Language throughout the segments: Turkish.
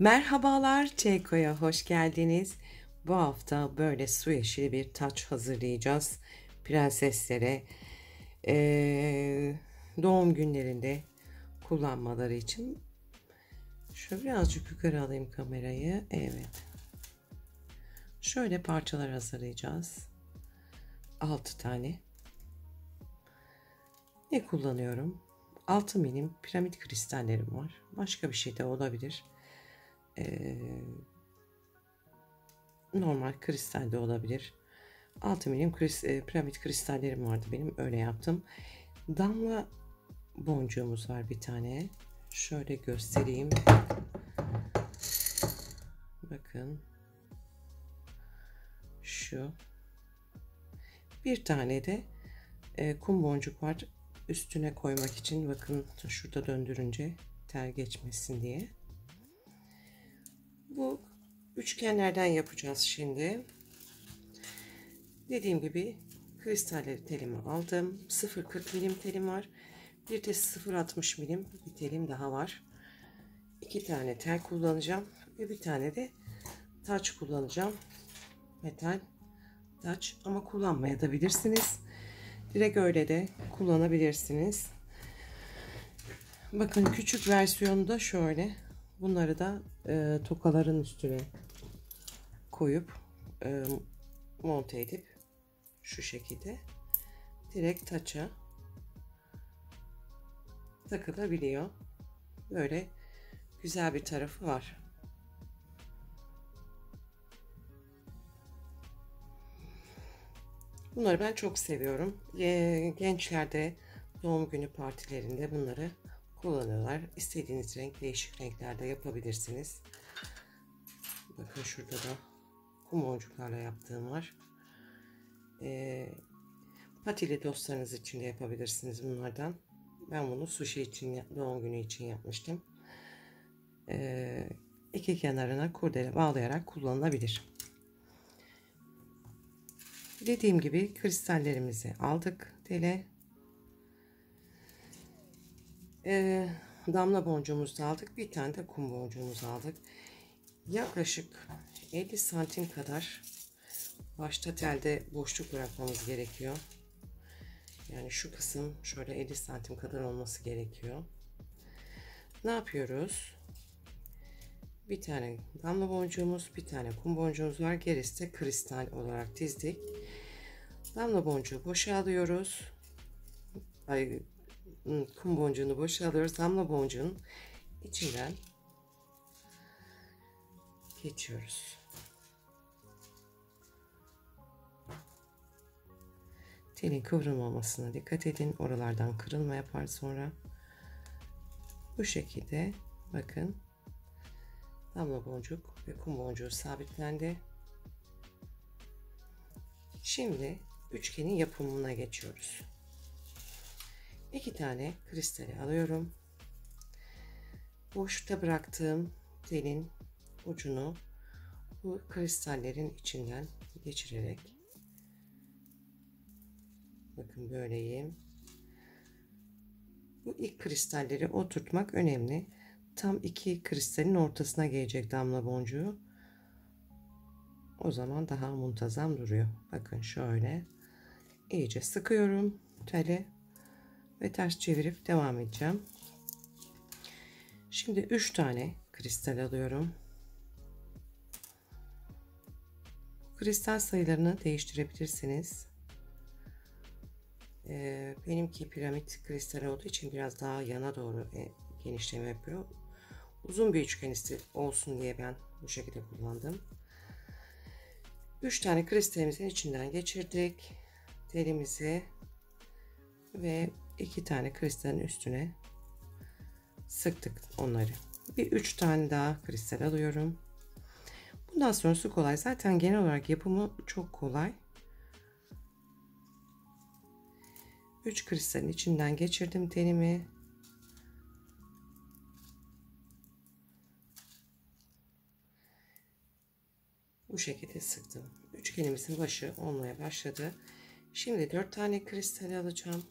Merhabalar, Çeyko'ya hoş geldiniz. Bu hafta böyle su yeşili bir taç hazırlayacağız. Prenseslere doğum günlerinde kullanmaları için. Şöyle birazcık yukarı alayım kamerayı. Evet. Şöyle parçalar hazırlayacağız. 6 tane. Ne kullanıyorum? 6 milim piramit kristallerim var. Başka bir şey de olabilir. Normal kristal de olabilir. 6 milim piramit kristallerim vardı benim. Öyle yaptım. Damla boncuğumuz var bir tane. Şöyle göstereyim. Bakın. Şu. Bir tane de kum boncuk var. Üstüne koymak için. Bakın şurada döndürünce tel geçmesin diye. Bu üçgenlerden yapacağız şimdi. Dediğim gibi kristalleri telimi aldım. 0,40 milim telim var. Bir de 0,60 milim bir telim daha var. 2 tane tel kullanacağım ve bir tane de taç kullanacağım. Metal taç, ama kullanmayabilirsiniz. Direkt öyle de kullanabilirsiniz. Bakın küçük versiyonu da şöyle. Bunları da tokaların üstüne koyup monte edip şu şekilde direkt taça takılabiliyor. Böyle güzel bir tarafı var. Bunları ben çok seviyorum. Gençlerde doğum günü partilerinde bunları kullanıyorlar. İstediğiniz renk, değişik renklerde yapabilirsiniz. Bakın şurada da kum boncuklarla yaptığım var. Patili dostlarınız için de yapabilirsiniz bunlardan. Ben bunu sushi için, doğum günü için yapmıştım. İki kenarına kurdele bağlayarak kullanılabilir. Dediğim gibi kristallerimizi aldık tele. Damla boncuğumuzu da aldık. Bir tane de kum boncuğumuzu aldık. Yaklaşık 50 santim kadar başta telde boşluk bırakmamız gerekiyor. Yani şu kısım şöyle 50 santim kadar olması gerekiyor. Ne yapıyoruz? Bir tane damla boncuğumuz, bir tane kum boncuğumuz var. Gerisi de kristal olarak dizdik. Damla boncuğu boşa alıyoruz. Kum boncuğunu boşa alıyoruz. Damla boncuğun içinden geçiyoruz. Telin kıvrılmamasına dikkat edin. Oralardan kırılma yapar sonra. Bu şekilde bakın. Damla boncuk ve kum boncuğu sabitlendi. Şimdi üçgenin yapımına geçiyoruz. 2 tane kristali alıyorum. Boşta bıraktığım telin ucunu bu kristallerin içinden geçirerek, bakın böyleyim. Bu ilk kristalleri oturtmak önemli. Tam iki kristalin ortasına gelecek damla boncuğu. O zaman daha muntazam duruyor. Bakın şöyle iyice sıkıyorum teli ve ters çevirip devam edeceğim. Şimdi 3 tane kristal alıyorum. Kristal sayılarını değiştirebilirsiniz. Benimki piramit kristal olduğu için biraz daha yana doğru genişleme yapıyor. Uzun bir üçgen olsun diye ben bu şekilde kullandım. 3 tane kristalimizin içinden geçirdik telimizi ve 2 tane kristalin üstüne sıktık onları. Bir 3 tane daha kristal alıyorum. Bundan sonrası kolay. Zaten genel olarak yapımı çok kolay. 3 kristalin içinden geçirdim telimi. Bu şekilde sıktım. Üçgenimizin başı olmaya başladı. Şimdi 4 tane kristal alacağım.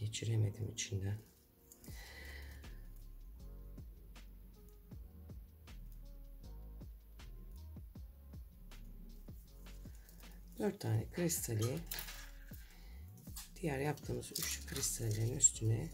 geçiremedim içinden. Dört tane kristali diğer yaptığımız üçlü kristallerin üstüne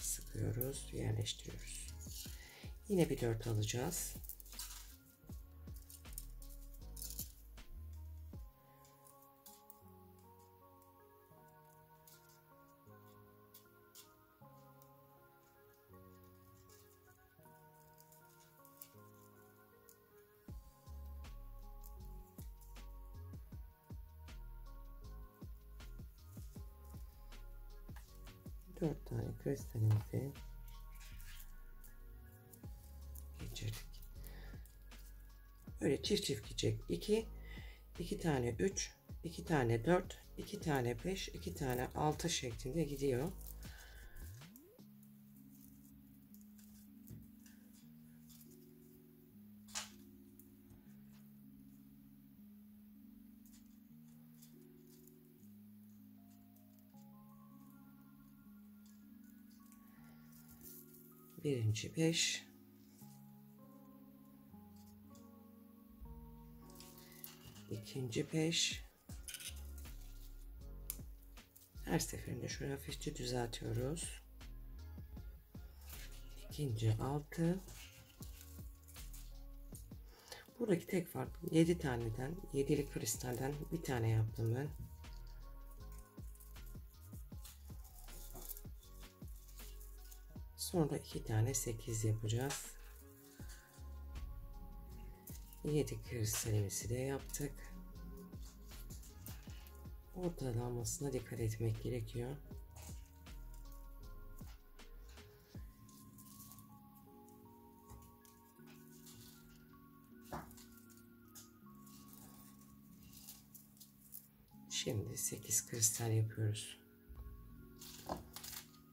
sıkıyoruz, yerleştiriyoruz. Yine bir 4 alacağız. Dört tane kristalimizi geçirdik. Böyle çift çift gidecek. 2 tane 3, 2 tane 4, 2 tane 5, 2 tane 6 şeklinde gidiyor. Birinci 5, ikinci 5. Her seferinde şöyle hafifçe düzeltiyoruz. İkinci 6. Buradaki tek fark 7 taneden, 7'li kristalden bir tane yaptım ben. Sonra 2 tane 8 yapacağız. 7 kristalimizi de yaptık. Ortalanmasına dikkat etmek gerekiyor. Şimdi 8 kristal yapıyoruz.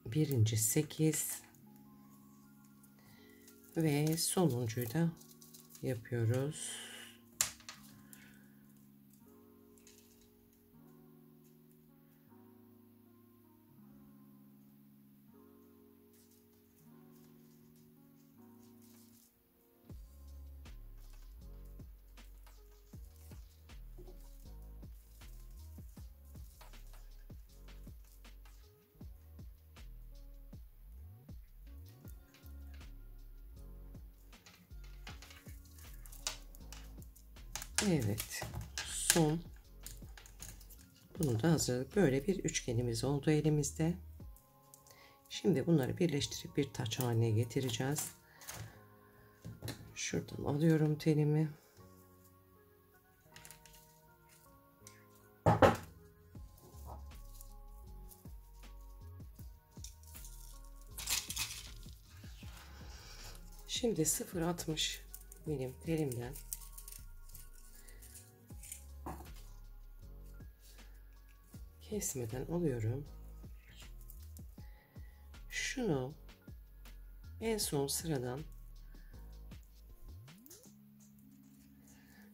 Birinci 8 ve sonuncuyu da yapıyoruz. Evet, son. Bunu da hazırladık. Böyle bir üçgenimiz oldu elimizde. Şimdi bunları birleştirip bir taç haline getireceğiz. Şuradan alıyorum telimi. Şimdi 0,60 milim telimden kesmeden alıyorum. Şunu en son sıradan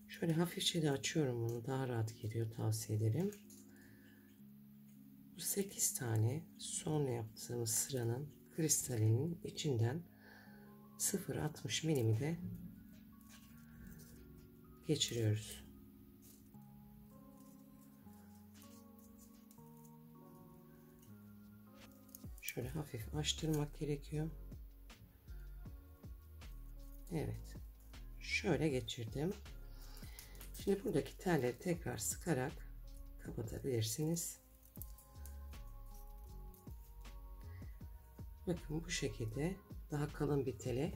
şöyle hafifçe de açıyorum, bunu daha rahat geliyor, tavsiye ederim. Bu 8 tane son yaptığımız sıranın kristalinin içinden 0,60 milimi de geçiriyoruz. Şöyle hafif açtırmak gerekiyor. Evet. Şöyle geçirdim. Şimdi buradaki telleri tekrar sıkarak kapatabilirsiniz. Bakın bu şekilde daha kalın bir tele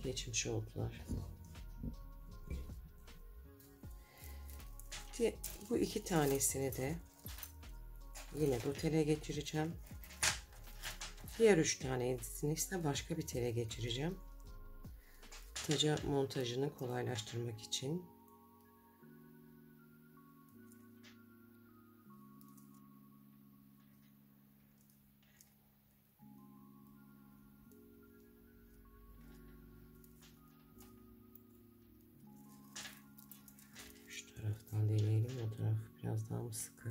geçmiş oldular. Bu iki tanesini de yine bu tele geçireceğim. Diğer 3 tanesini ise başka bir tele geçireceğim. Taca montajını kolaylaştırmak için. Şu taraftan deneyelim. O taraf biraz daha mı sıkı?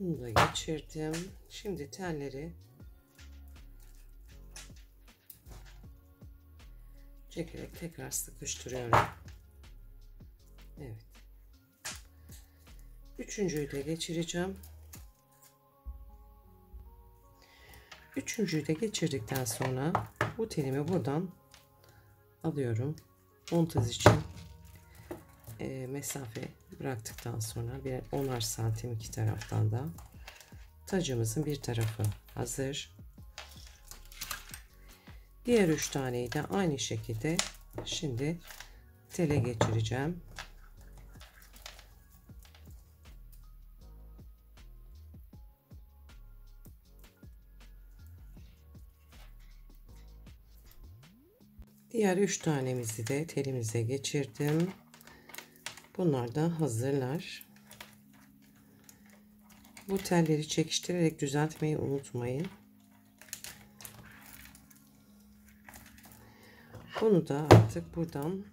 Bunu da geçirdim. Şimdi telleri çekerek tekrar sıkıştırıyorum. Evet. Üçüncüyü de geçireceğim. Üçüncüyü de geçirdikten sonra bu telimi buradan alıyorum. Montaj için mesafe bıraktıktan sonra bir 10'ar santim iki taraftan da tacımızın bir tarafı hazır. Diğer 3 taneyi de aynı şekilde şimdi tele geçireceğim. Diğer 3 tanemizi de telimize geçirdim. Bunlar da hazırlar. Bu telleri çekiştirerek düzeltmeyi unutmayın. Bunu da artık buradan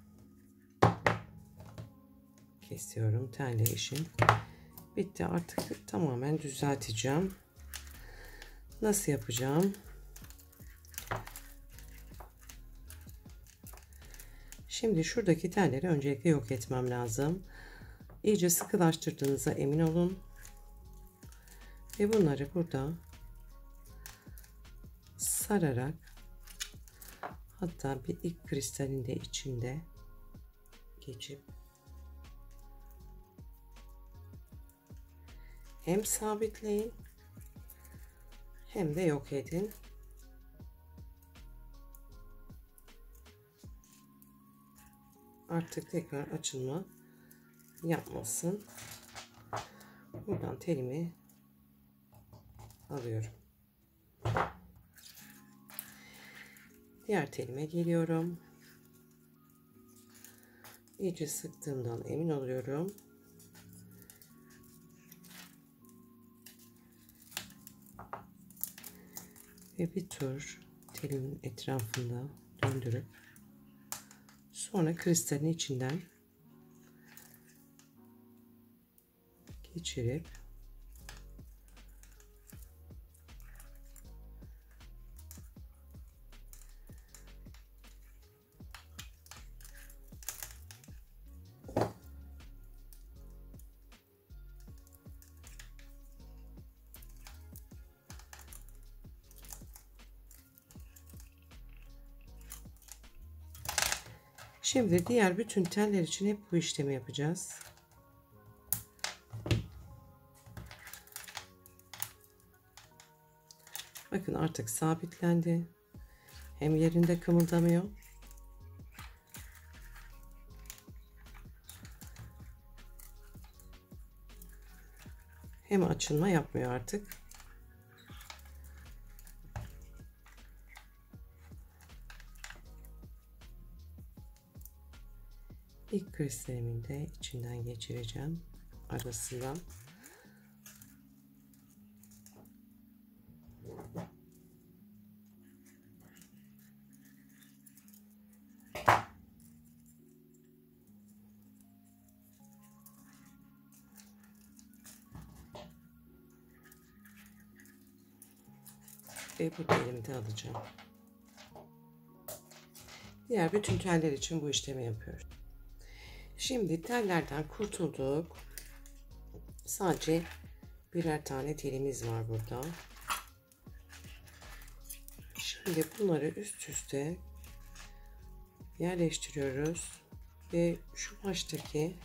kesiyorum. Telle işim bitti. Artık tamamen düzelteceğim. Nasıl yapacağım? Şimdi şuradaki telleri öncelikle yok etmem lazım. İyice sıkılaştırdığınıza emin olun. Ve bunları burada sararak, hatta bir ip kristalin de içinde geçip hem sabitleyin hem de yok edin. Artık tekrar açılma yapmasın. Buradan telimi alıyorum. Diğer telime geliyorum. İyice sıktığımdan emin oluyorum. Ve bir tur telimin etrafında döndürüp sonra kristalin içinden geçirip şimdi diğer bütün teller için hep bu işlemi yapacağız. Bakın artık sabitlendi. Hem yerinde kımıldamıyor. Hem açılma yapmıyor artık. İlk kristalimin de içinden geçireceğim. Arasından. Ve bu telimi de alacağım. Diğer bütün teller için bu işlemi yapıyoruz. Şimdi tellerden kurtulduk. Sadece birer tane telimiz var burada. Şimdi bunları üst üste yerleştiriyoruz ve şu baştaki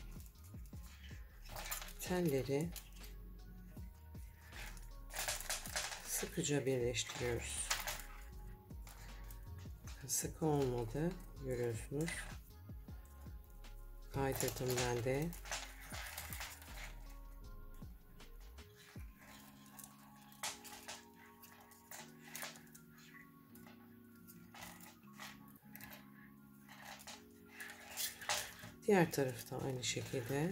telleri sıkıca birleştiriyoruz. Sıkı olmadı, görüyorsunuz. Kaydırdım ben de. Diğer tarafta aynı şekilde.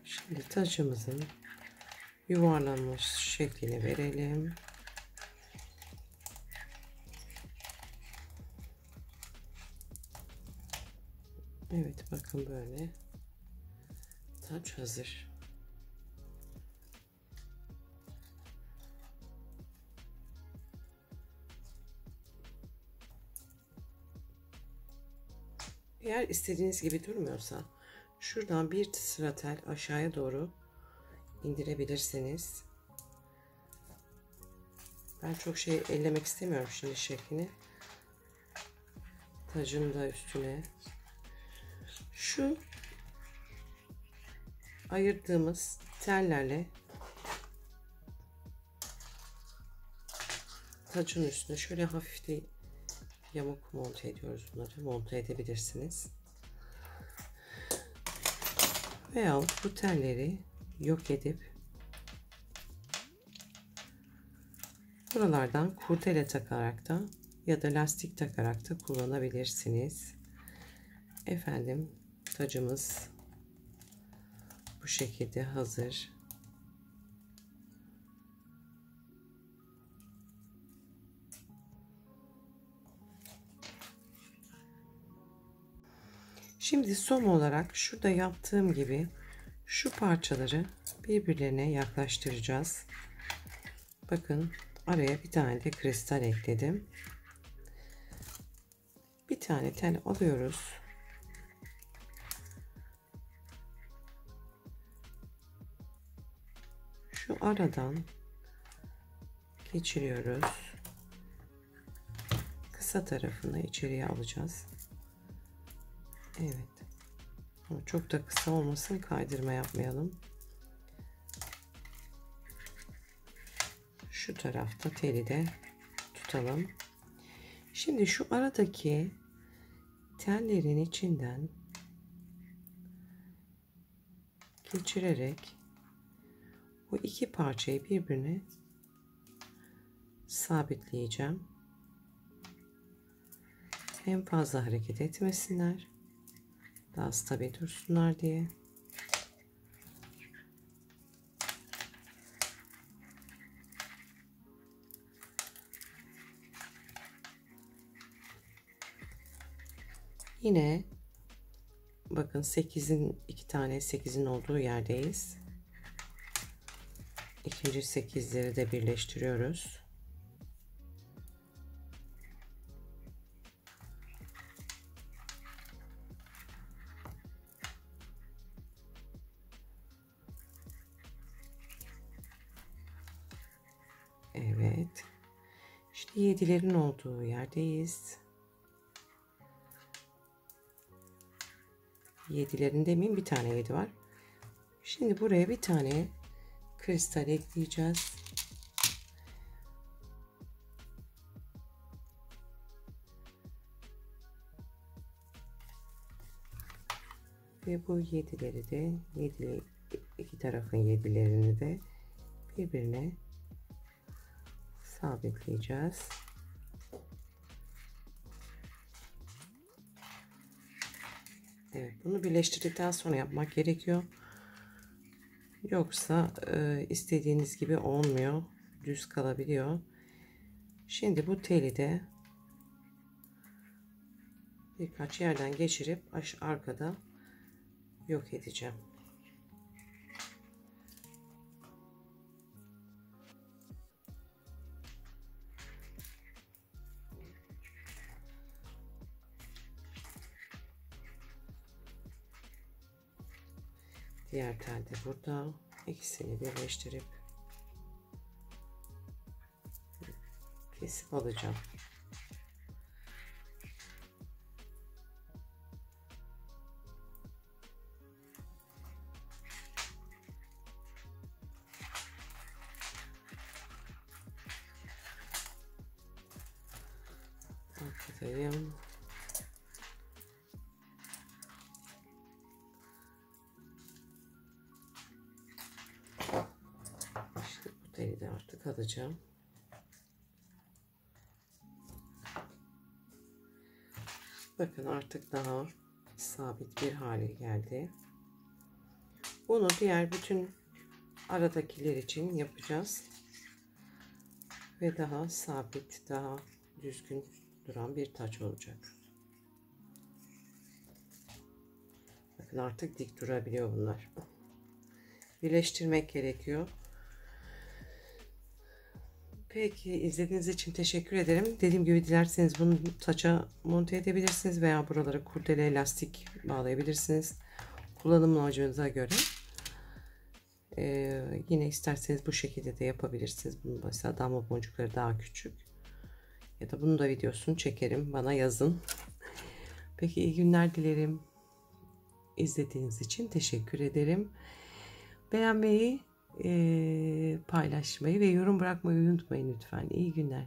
Şimdi tacımızın yuvarlanmış şeklini verelim. Evet, bakın böyle taç hazır. Eğer istediğiniz gibi durmuyorsa şuradan bir sıra tel aşağıya doğru indirebilirsiniz. Ben çok şey ellemek istemiyorum şimdi şeklini. Tacın da üstüne. Şu ayırdığımız tellerle tacın üstüne şöyle hafif de yamuk monte ediyoruz bunları. Monte edebilirsiniz. Veyahut bu telleri yok edip buralardan kurdele takarak da ya da lastik takarak da kullanabilirsiniz. Efendim, tacımız bu şekilde hazır. Şimdi son olarak şurada yaptığım gibi şu parçaları birbirlerine yaklaştıracağız. Bakın, araya bir tane de kristal ekledim. Bir tane tel alıyoruz. Şu aradan geçiriyoruz. Kısa tarafını içeriye alacağız. Evet. Ama çok da kısa olmasın, kaydırma yapmayalım. Şu tarafta teli de tutalım. Şimdi şu aradaki tellerin içinden geçirerek bu iki parçayı birbirine sabitleyeceğim. Hem fazla hareket etmesinler, daha stabil dursunlar diye. Yine bakın 8'in iki tane 8'in olduğu yerdeyiz. İkinci 8'leri de birleştiriyoruz. Evet. İşte 7'lerin olduğu yerdeyiz. 7'lerin demeyeyim, bir tane 7 var. Şimdi buraya bir tane kristal ekleyeceğiz. Ve bu 7'leri de iki tarafın 7'lerini de birbirine sabitleyeceğiz. Evet, bunu birleştirdikten sonra yapmak gerekiyor. Yoksa istediğiniz gibi olmuyor. Düz kalabiliyor. Şimdi bu teli de birkaç yerden geçirip arkada yok edeceğim. Diğer tel de burada. İkisini birleştirip kesip alacağım. Arkadayım. İşte bu teli de artık alacağım. Bakın, artık daha sabit bir hale geldi. Bunu diğer bütün aradakiler için yapacağız. Ve daha sabit, daha düzgün duran bir taç olacak. Bakın artık dik durabiliyor bunlar. Birleştirmek gerekiyor. Peki, izlediğiniz için teşekkür ederim. Dediğim gibi dilerseniz bunu taça monte edebilirsiniz veya buralara kurdele lastik bağlayabilirsiniz. Kullanım amacınıza göre. Yine isterseniz bu şekilde de yapabilirsiniz. Bunu mesela damla boncukları daha küçük. Ya da bunun da videosunu çekerim. Bana yazın. Peki, iyi günler dilerim. İzlediğiniz için teşekkür ederim. Beğenmeyi, paylaşmayı ve yorum bırakmayı unutmayın lütfen. İyi günler.